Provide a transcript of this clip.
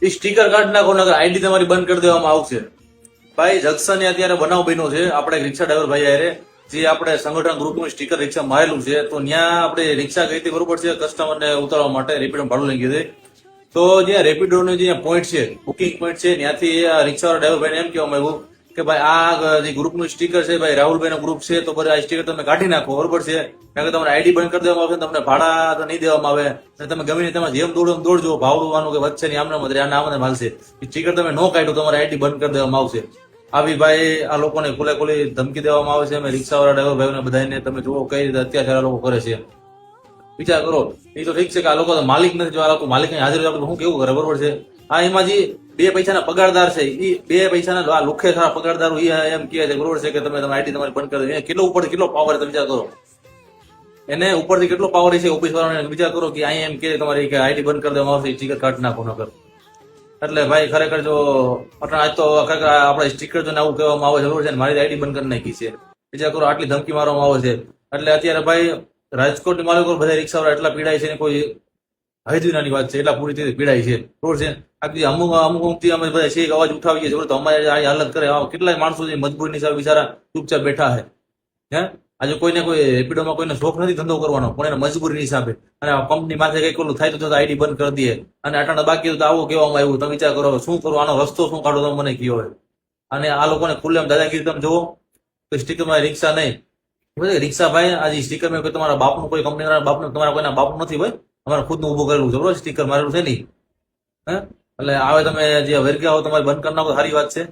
એ sticker કાઢ નાખો નકર આઈડી તમારી બંધ કરી દેવામાં આવશે. ભાઈ જંકશને અત્યારે બનાવ બન્યો છે આપણે રિક્ષા ડ્રાઈવર ભાઈ હારે, જે આપણે સંગઠન ગ્રુપનું સ્ટીકર રિક્ષા મારેલું છે, તો ત્યાં આપણે રિક્ષા ગઈ હતી બરોબર છે કસ્ટમરને ઉતારવા માટે, રેપિડો ભાડું લઈ ગઈ. તો જ્યાં રેપિડોનું જે પોઈન્ટ છે, બુકિંગ પોઈન્ટ છે, ત્યાંથી રિક્ષાવાળા ડ્રાઈવર ભાઈને એમ કહેવામાં આવ્યું કે ભાઈ આ જે ગ્રુપનું સ્ટીકર છે ભાઈ રાહુલભાઈનો ગ્રુપ છે, તો ભાઈ આ સ્ટીકર તમે કાઢી નાખો બરોબર છે, કારણ કે તમારે આઈડી બંધ કરી દેવામાં આવશે, તમને ભાડા તો નહીં દેવામાં આવે, અને તમે ગમે તમે જેમ દોડજો ભાવવાનું કે વચ્ચે ની આમને આમને માલશે, સ્ટીકર તમે ન કાઢો તમારે આઈડી બંધ કરી દેવામાં આવશે. આવી ભાઈ આ લોકોને ખુલે ખુલ્લી ધમકી દેવામાં આવે છે. અમે રિક્ષાવાળા ડ્રાઈવર ભાઈઓને બધાને તમે જુઓ કઈ રીતે અત્યાચાર આ લોકો કરે છે. વિચાર કરો. એ તો ઠીક છે કે આ લોકો તો માલિક નથી, જો આ લોકો માલિક હાજર આપણે શું કેવું કરે બરોબર છે. આ એમાં જે 2 પૈસાના પગારદાર છે, એ 2 પૈસાના આ લુખે સારા પગારદારો એમ કહે છે બરોબર છે કે તમે આઈડી તમારી બંધ કરી દો. કેટલો ઉપરથી કેટલો પાવર તમે વિચાર કરો, એને ઉપરથી કેટલો પાવર છે ઓફિસ વાળાને. વિચાર કરો કે અહીંયા એમ કે તમારી આઈડી બંધ કરી દેવામાં આવશે, સ્ટીકર કાઢ નાખો નકર. એટલે ભાઈ ખરેખર જો આજ તો ખરેખર આપણે સ્ટીકર જો આવું કહેવામાં આવે છે બરોબર છે, મારી આઈડી બંધ કરી નાખી છે. વિચાર કરો આટલી ધમકી મારવામાં આવે છે. એટલે અત્યારે ભાઈ રાજકોટની માલિકો બધા રિક્ષાવાળા એટલા પીડાય છે ને કોઈ હૈદવીનાની વાત છે, એટલા પૂરી રીતે પીડાય છે બરોબર છે. આખી અમુક અમે બધા છે અવાજ ઉઠાવીએ છીએ તો અમારે આ હાલત કરે. કેટલાય માણસો છે મજબૂરીની સામે બિચારા ચૂપચાપ બેઠા છે. હે આજે કોઈને કોઈ રેપિડોમાં કોઈને શોખ નથી ધંધો કરવાનો, પણ એને મજબૂરીની હિસાબે, અને કંપની માથે કઈ ઓલું થાય તો આઈડી બંધ કરી દે, અને આટાણા બાકી તો આવું કહેવામાં આવ્યું. તમે વિચાર કરો શું કરો, આનો રસ્તો શું કાઢો તમે મને કયો હોય. અને આ લોકોને ખુલ્લેમ દાદાગીરી તમે જુઓ તો સ્ટીકરમાં રિક્ષા નહીં, રિક્ષા ભાઈ આજે સ્ટીકર માં તમારા બાપનું કોઈ કંપની બાપનું તમારા કોઈના બાપનું નથી ભાઈ, અમારે ખુદનું ઉભું કરેલું છે બરોબર, સ્ટીકર મારેલું છે નહીં. હે એટલે આવે તમે જે વેરગ્યા હો તમારે બંધ કરી નાખો સારી વાત છે.